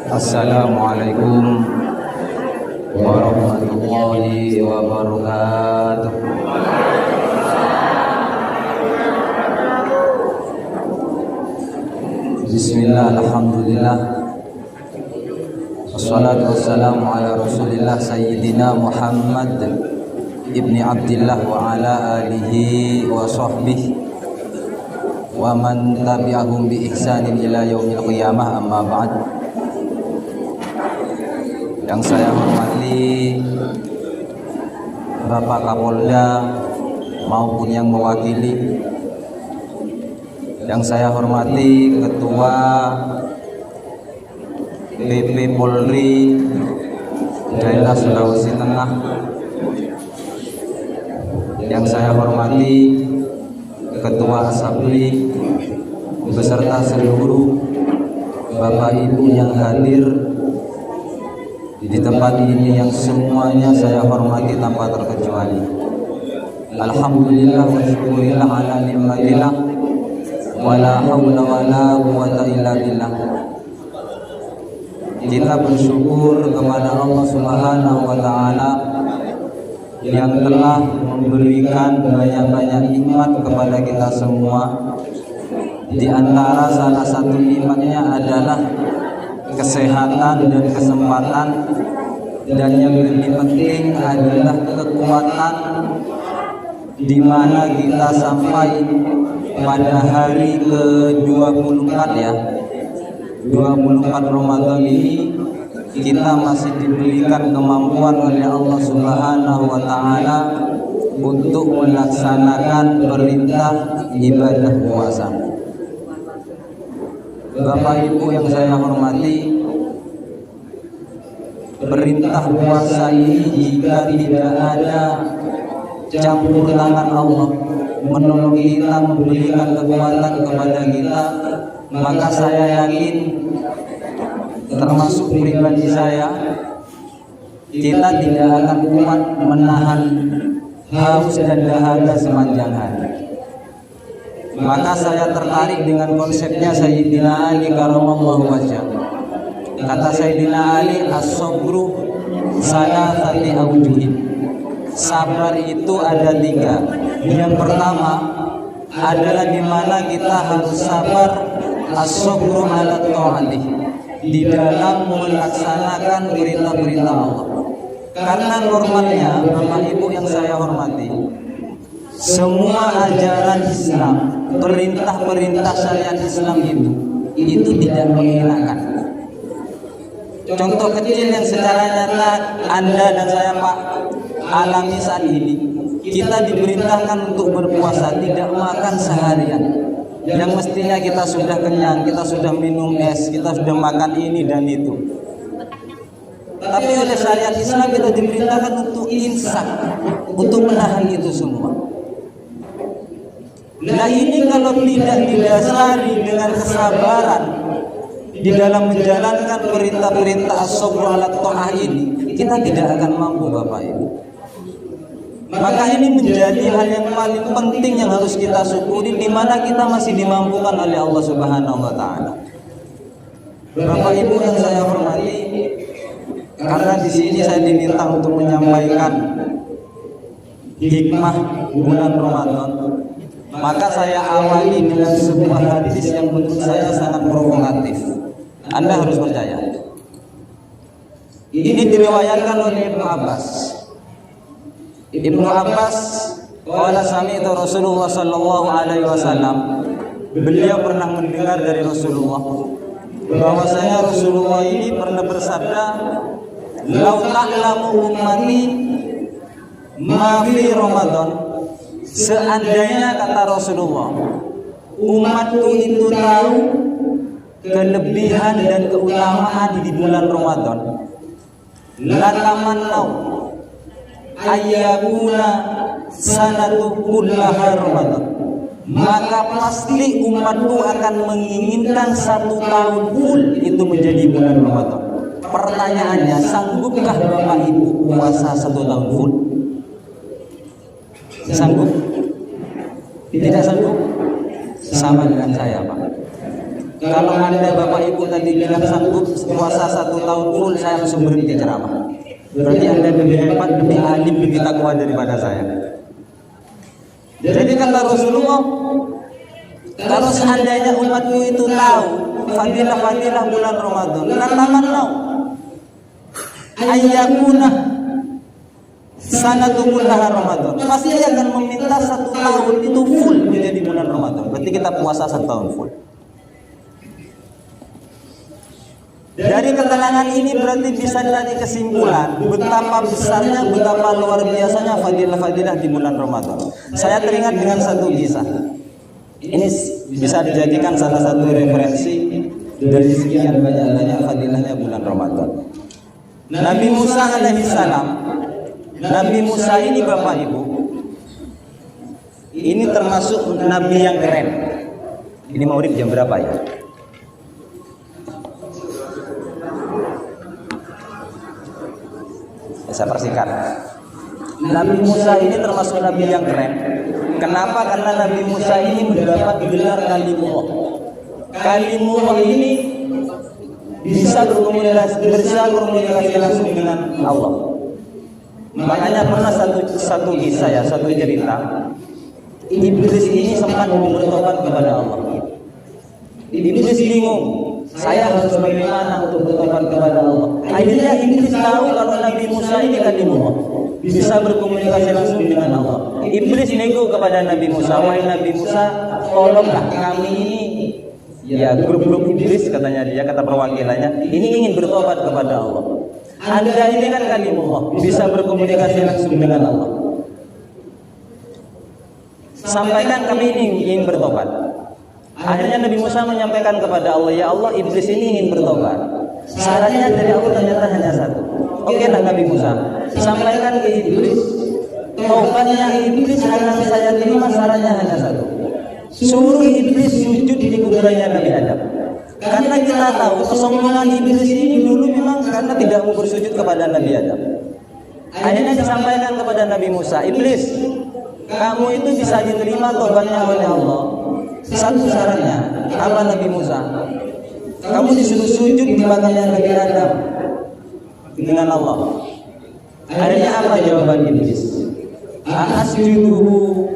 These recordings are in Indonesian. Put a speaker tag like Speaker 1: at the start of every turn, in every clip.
Speaker 1: Assalamualaikum warahmatullahi wabarakatuh. Bismillah, alhamdulillah, wassalatu wassalamu ala rasulillah sayyidina Muhammad ibni Abdillah wa ala alihi wa sahbihi wa man tabi'ahum bi ihsanin ila yaumil qiyamah, amma ba'd. Yang saya hormati Bapak Kapolda maupun yang mewakili, yang saya hormati Ketua PP Polri Daerah Sulawesi Tengah, yang saya hormati Ketua Asabri beserta seluruh Bapak Ibu yang hadir di tempat ini, yang semuanya saya hormati tanpa terkecuali. Alhamdulillah wa syukurillah ala ni'matillah wa la hawla wa la quwwata illa billah. Kita bersyukur kepada Allah Subhanahu wa ta'ala yang telah memberikan banyak-banyak nikmat kepada kita semua. Di antara salah satu nikmatnya adalah kesehatan dan kesempatan, dan yang lebih penting adalah kekuatan, di mana kita sampai pada hari ke-24 ya, 24 Ramadan ini kita masih diberikan kemampuan oleh Allah Subhanahu wa ta'ala untuk melaksanakan perintah ibadah puasa. Bapak Ibu yang saya hormati, perintah puasa ini jika tidak ada campur tangan Allah menolong kita, memberikan kekuatan kepada kita, maka saya yakin, termasuk pribadi saya, kita tidak akan kuat menahan haus dan dahaga sepanjang hari. Maka saya tertarik dengan konsepnya Sayyidina Ali karamallahu wajhah. Kata Sayyidina Ali, as-sabru salasati awjuhin. Sabar itu ada 3. Yang pertama adalah di mana kita harus sabar, as-sabru ala ta'atih, di dalam melaksanakan perintah-perintah Allah. Karena normalnya Bapak Ibu yang saya hormati, semua ajaran Islam, perintah-perintah syariat Islam itu tidak mengenakan. Contoh kecil yang secara nyata Anda dan saya Pak alami saat ini, kita diperintahkan untuk berpuasa, tidak makan seharian. Yang mestinya kita sudah kenyang, kita sudah minum es, kita sudah makan ini dan itu. Tapi oleh syariat Islam kita diperintahkan untuk imsak, untuk menahan itu semua. Nah ini kalau tidak didasari dengan kesabaran di dalam menjalankan perintah-perintah as-sabru ala ta'ah ini, kita tidak akan mampu Bapak Ibu. Maka ini menjadi hal yang paling penting yang harus kita syukuri, di mana kita masih dimampukan oleh Allah Subhanahu wa ta'ala. Bapak Ibu yang saya hormati, karena di sini saya diminta untuk menyampaikan hikmah bulan Ramadan, maka saya awali dengan sebuah hadis yang menurut saya sangat provokatif. Anda harus percaya. Ini diriwayatkan oleh Ibnu Abbas. Ibnu Abbas qala sami'tu Rasulullah sallallahu alaihi wasallam. Beliau pernah mendengar dari Rasulullah bahwasanya Rasulullah ini pernah bersabda, "Lau ta'lamu ummati ma fi Ramadan." Seandainya, kata Rasulullah, umatku itu tahu kelebihan dan keutamaan di bulan Ramadan, la tamannau ayyakuna sanatu kullaha Ramadan, maka pasti umatku akan menginginkan 1 tahun full itu menjadi bulan Ramadan. Pertanyaannya, sanggupkah Bapak Ibu puasa 1 tahun full? Sanggup? Tidak sanggup? Sama dengan saya Pak. Kalau Anda Bapak Ibu tadi bilang sanggup puasa 1 tahun full, saya langsung berhenti ceramah. Berarti Anda lebih hebat, lebih alim, lebih takwa daripada saya. Jadi kata Rasulullah, kalau seandainya umatku itu tahu fadilah-fadilah bulan Ramadan, latamannau ayyakuna sanatukullaha Ramadan, pasti akan meminta 1 tahun itu full menjadi bulan Ramadan. Berarti kita puasa 1 tahun full. Dari keterangan ini berarti bisa ditarik kesimpulan betapa besarnya, betapa luar biasanya fadilah-fadilah di bulan Ramadan. Saya teringat dengan satu kisah. Ini bisa dijadikan salah satu referensi dari sekian banyak fadilahnya bulan Ramadan. Nabi Musa alaihissalam. Nabi Musa ini Bapak Ibu, ini termasuk nabi yang keren. Ini Maulid jam berapa ya? Saya persingkat. Nabi Musa ini termasuk nabi yang keren. Kenapa? Karena Nabi Musa ini mendapat gelar Kalimullah. Kalimullah ini bisa berkomunikasi langsung dengan Allah. Makanya pernah satu kisah ya, satu cerita. Iblis ini sempat bertobat kepada Allah. Iblis bingung, saya harus bagaimana untuk bertobat kepada Allah. Akhirnya Iblis tahu kalau Nabi Musa ini Kalimullah, bisa berkomunikasi langsung dengan Allah. Iblis nego kepada Nabi Musa, wahai Nabi Musa, tolonglah kami ini, ya grup-grup iblis katanya dia, kata perwakilannya, ini ingin bertobat kepada Allah. Anda ini kan Kalimullah, bisa berkomunikasi langsung dengan Allah. Sampaikan kami ini ingin bertobat. Akhirnya Nabi Musa menyampaikan kepada Allah, ya Allah, iblis ini ingin bertobat. Syaratnya dari Allah ternyata hanya satu. Oke lah Nabi Musa, sampaikan ke iblis, taubatnya iblis akan saya terima, syaratnya hanya satu. Suruh iblis sujud di kuburannya Nabi Adam. Karena kita tahu kesombongan iblis ini dulu memang karena tidak mau bersujud kepada Nabi Adam. Akhirnya disampaikan kepada Nabi Musa, iblis, kamu itu bisa diterima taubatnya oleh Allah. Satu syaratnya, apa Nabi Musa? Kamu disuruh sujud di belakangnya Nabi Adam dengan Allah. Akhirnya apa jawaban iblis? Asjuduhu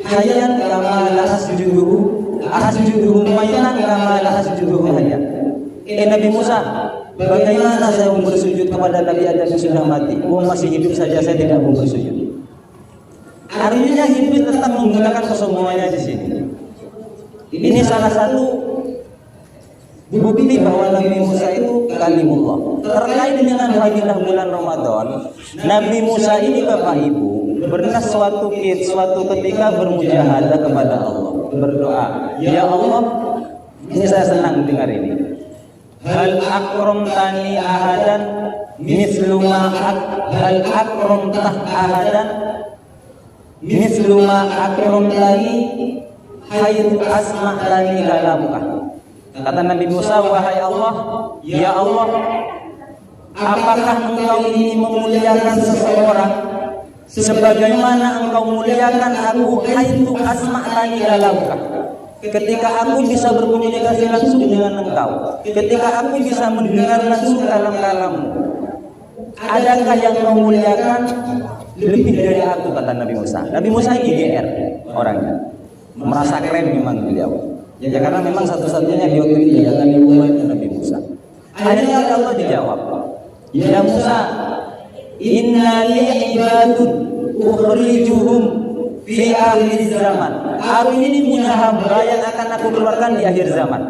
Speaker 1: hayyan kama la asjuduhu mayyitan kama la asjuduhu hayyan. Nabi Musa, bagaimana saya mau bersujud kepada Nabi Adam yang sudah mati? Masih hidup saja saya tidak mau bersujud. Artinya iblis tetap menggunakan kesombongannya di sini. Ini salah satu bukti bahwa Nabi Musa itu Kalimullah. Terkait dengan fadilah bulan Ramadan, Nabi Musa ini Bapak Ibu pernah suatu ketika bermujahadah kepada Allah, berdoa, ya Allah, ini saya senang dengar ini. Hal akramtani ahadan misluma hal akramtah ahadan misluma akramtani haytu asma'tani kalamuka. Kata Nabi Musa, wahai Allah, ya Allah, apakah engkau ini memuliakan seseorang sebagaimana engkau muliakan aku haytu asma'tani kalamuka, ketika aku bisa berkomunikasi langsung dengan engkau, ketika aku bisa mendengar langsung kalam-kalammu. Adakah yang memuliakan lebih dari aku, kata Nabi Musa. Nabi Musa ini GR orangnya, merasa keren memang beliau. Ya karena memang satu-satunya di waktu itu yang Nabi Musa. Akhirnya Allah dijawab, ya Musa, inna li ibadun ukhrijuhum fi akhir zaman. Aku ini punya hamba yang akan aku keluarkan di akhir zaman.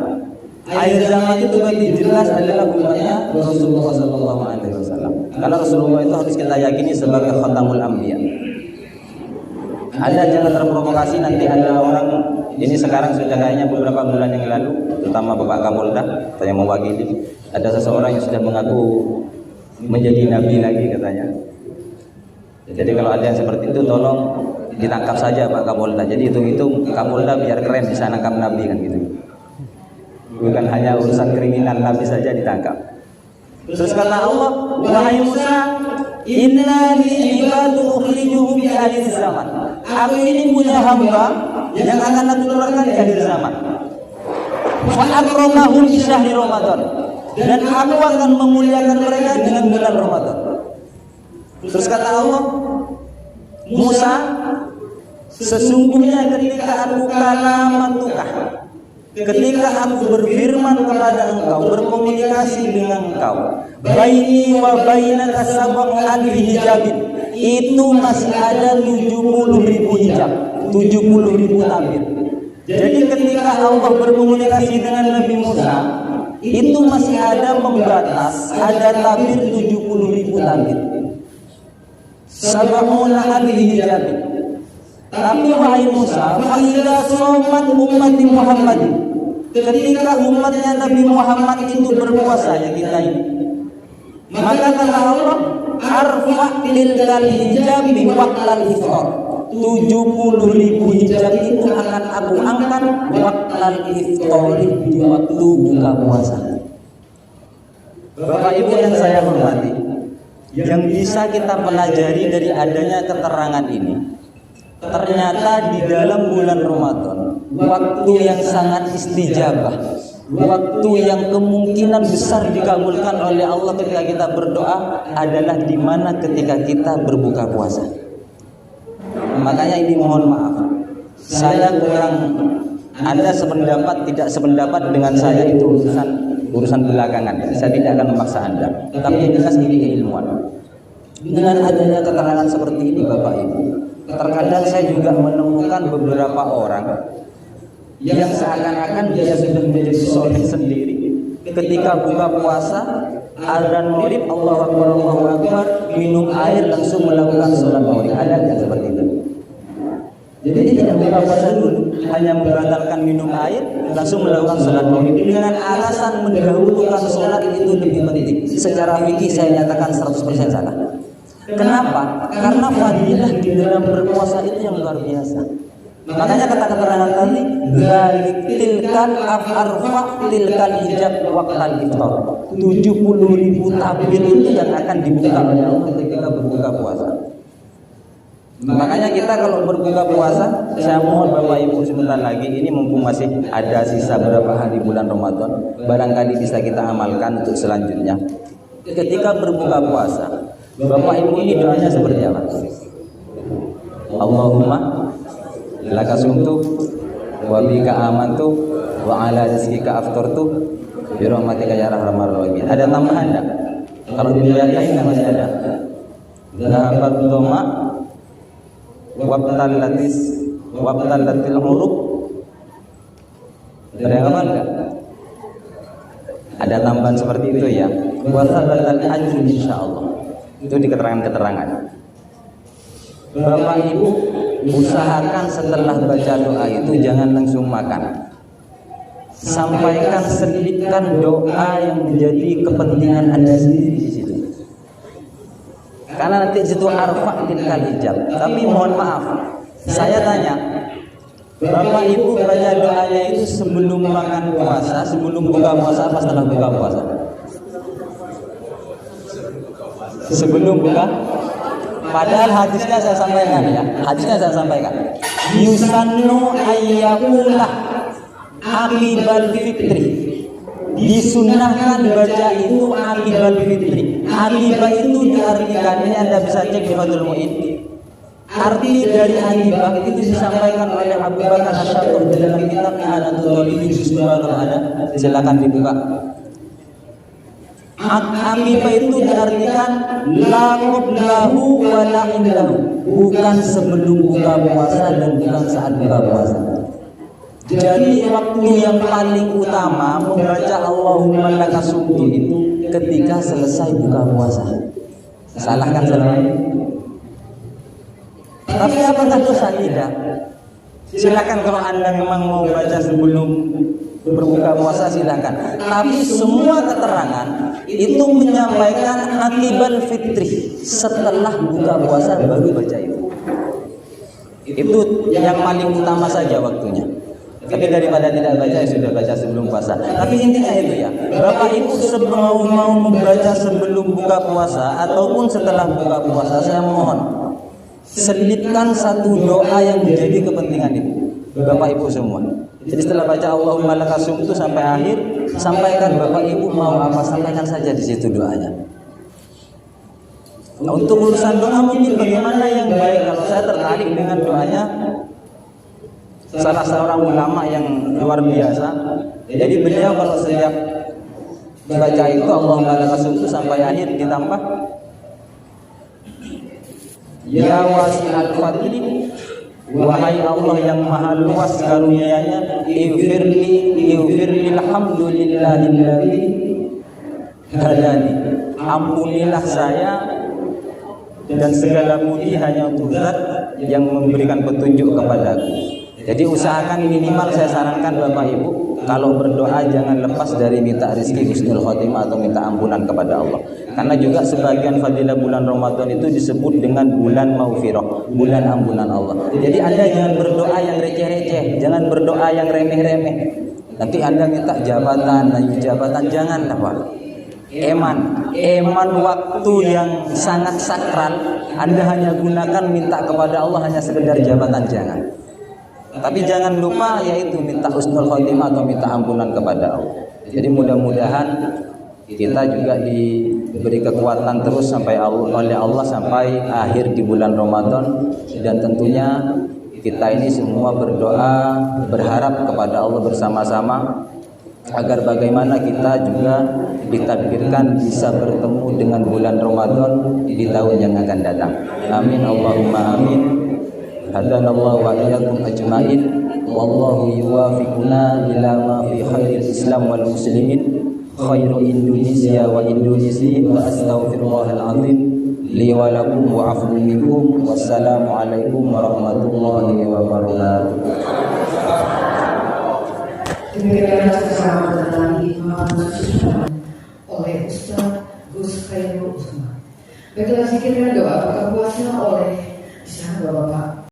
Speaker 1: Akhir zaman itu bagi jelas adalah umatnya Rasulullah SAW. Karena Rasulullah itu harus kita yakini sebagai khatamul anbiya. Anda jangan terprovokasi, nanti ada orang, ini sekarang sudah kayaknya beberapa bulan yang lalu, terutama Bapak Kapolda saya mewakili, ada seseorang yang sudah mengaku menjadi nabi lagi katanya. Jadi kalau ada yang seperti itu tolong ditangkap saja Pak Kapolda. Jadi hitung-hitung Kapolda biar keren bisa nangkap nabi kan gitu. Bukan hanya urusan kriminal, nabi saja ditangkap. Terus kata Allah, wahai Musa, inna li ibadu ukhrijuhum fi akhir zaman. Aku ini punya hamba yang akan aku keluarkan di akhir zaman. Wa akramahum bi syahri Ramadan, dan aku akan memuliakan mereka dengan bulan Ramadan. Terus kata Allah, Musa, sesungguhnya ketika aku kalamatuka, ketika aku berfirman kepada engkau, berkomunikasi dengan engkau, baini wa bainaka sab'u alfi hijabin, itu masih ada 70.000 hijab, 70.000 tabir. Jadi ketika Allah berkomunikasi dengan Nabi Musa, itu masih ada pembatas, ada tabir 70.000 tabir. Sab'una alfi hijabin. Tapi wahai Musa, fa idza shamat ummati Muhammadin, ketika umatnya Nabi Muhammad itu berpuasa, ya kita ini, maka kata Allah, arfa tilkal hijab bi waqtal iftar, 70.000 hijab itu akan aku angkat waqtal iftar, di waktu buka puasa. Bapak Ibu yang saya hormati, yang bisa kita pelajari dari adanya keterangan ini, ternyata di dalam bulan Ramadan, waktu yang sangat istijabah, waktu yang kemungkinan besar dikabulkan oleh Allah ketika kita berdoa adalah di mana ketika kita berbuka puasa. Makanya ini mohon maaf, saya kurang, Anda sependapat tidak sependapat dengan saya itu urusan belakangan. Saya tidak akan memaksa Anda, tapi yang jelas ini keilmuan. Dengan adanya keterangan seperti ini Bapak Ibu, terkadang saya juga menemukan beberapa orang yang seakan-akan dia sudah menjadi soleh sendiri. Ketika buka puasa, azan maghrib, Allahu Akbar, Allahu Akbar, minum air langsung melakukan sholat maghrib. Ada nggak seperti itu? Jadi tidak buka puasa dulu, hanya membatalkan minum air, langsung melakukan sholat maghrib dengan alasan mendahulukan sholat itu lebih penting. Secara fikih saya nyatakan 100% salah. Kenapa? Karena fadilah di dalam berpuasa itu yang luar biasa. Makanya kata keterangan tadi, tilkal arfa tilkal hijab waqtal iftar, 70.000 tabir itu yang akan dibuka oleh Allah ketika berbuka puasa. Makanya kita kalau berbuka puasa, saya mohon Bapak Ibu sebentar lagi, ini mumpung masih ada sisa berapa hari bulan Ramadan, barangkali bisa kita amalkan untuk selanjutnya. Ketika berbuka puasa, Bapak Ibu ini doanya seperti apa? Allahumma laka sumtu wa bika amantu wa ala rizqika aftartu bi rahmatika ya arhamar rahimin. Ada tambahan enggak? Kalau dilihat-lihat masih ada. Dhahabat dhama wabtalatil huruf. Ada yang apa enggak? Ada tambahan seperti itu ya. Wa sabatal ajru insyaallah. Itu di keterangan-keterangan. Bapak Ibu usahakan setelah baca doa itu jangan langsung makan. Sampaikan, selipkan doa yang menjadi kepentingan Anda sendiri di situ. Karena nanti situ arfa tilkal hijab. Tapi mohon maaf, saya tanya, Bapak Ibu baca doanya itu sebelum makan puasa, sebelum buka puasa apa setelah buka puasa? Sebelum buka. Padahal hadisnya saya sampaikan ya, hadisnya saya sampaikan. Yusannu ayyakulah akibal fitri. Disunnahkan baca itu akibal fitri. Akibah itu diartikan, ini Anda bisa cek di Fathul Mu'in. Arti dari akibah itu disampaikan oleh Abu Bakar Asy-Syatib di dalam kitabnya Adatul Talibin juz 2 kalau ada, silakan dibuka. Akibah itu diartikan la qablahu wa la indahu, bukan sebelum buka puasa dan bukan saat buka puasa. Jadi waktu yang paling utama membaca Allahumma laka sumtu itu ketika selesai buka puasa. Salahkan selama ini. Tapi apakah dosa? Tidak. Silakan kalau Anda memang mau baca sebelum berbuka puasa silakan. Tapi semua keterangan itu menyampaikan akibal fitri, setelah buka puasa baru baca itu. Itu yang paling utama saja waktunya. Tapi daripada tidak baca ya sudah baca sebelum puasa. Tapi intinya itu ya, Bapak Ibu sebelum mau membaca sebelum buka puasa ataupun setelah buka puasa, saya mohon selipkan satu doa yang menjadi kepentingan itu. Bapak Ibu semua. Jadi setelah baca Allahumma lakasumtu sampai akhir, sampaikan Bapak Ibu mau apa, sampaikan saja di situ doanya. Nah, untuk urusan doa mungkin bagaimana yang baik, kalau saya tertarik dengan doanya salah seorang ulama yang luar biasa. Jadi beliau kalau setiap baca itu Allahumma lakasumtu sampai akhir ditambah ya wasi'al fadli, wahai Allah yang maha luas karunia-Nya, ighfirli alhamdulillahilladzi hadani, ampunilah saya dan segala puji hanya untuk Zat yang memberikan petunjuk kepadaku. Jadi usahakan minimal, saya sarankan Bapak Ibu, kalau berdoa jangan lepas dari minta rezeki husnul khotimah atau minta ampunan kepada Allah. Karena juga sebagian fadilah bulan Ramadan itu disebut dengan bulan maghfirah, bulan ampunan Allah. Jadi Anda jangan berdoa yang receh-receh, jangan berdoa yang remeh-remeh. Nanti Anda minta jabatan, janganlah Pak. Eman waktu yang sangat sakral Anda hanya gunakan minta kepada Allah hanya sekedar jabatan, jangan. Tapi jangan lupa yaitu minta husnul khotimah atau minta ampunan kepada Allah. Jadi mudah-mudahan kita juga diberi kekuatan terus oleh Allah sampai akhir di bulan Ramadan, dan tentunya kita ini semua berdoa berharap kepada Allah bersama-sama agar bagaimana kita juga ditakdirkan bisa bertemu dengan bulan Ramadan di tahun yang akan datang. Amin Allahumma amin. Hadanallahu wa iyyakum ajmain. Wallahu yuwaffiquna ila ma fi khairil Islam wal muslimin. Khairu Indonesia wa Indonesia wa astaghfirullahal azim li wa lakum wa afu minkum. Wassalamu alaikum warahmatullahi wabarakatuh.
Speaker 2: Demikianlah kesempatan lagi oleh Ustaz Gus Khairul Usman. Baiklah, zikir dan doa buka puasa oleh Bapak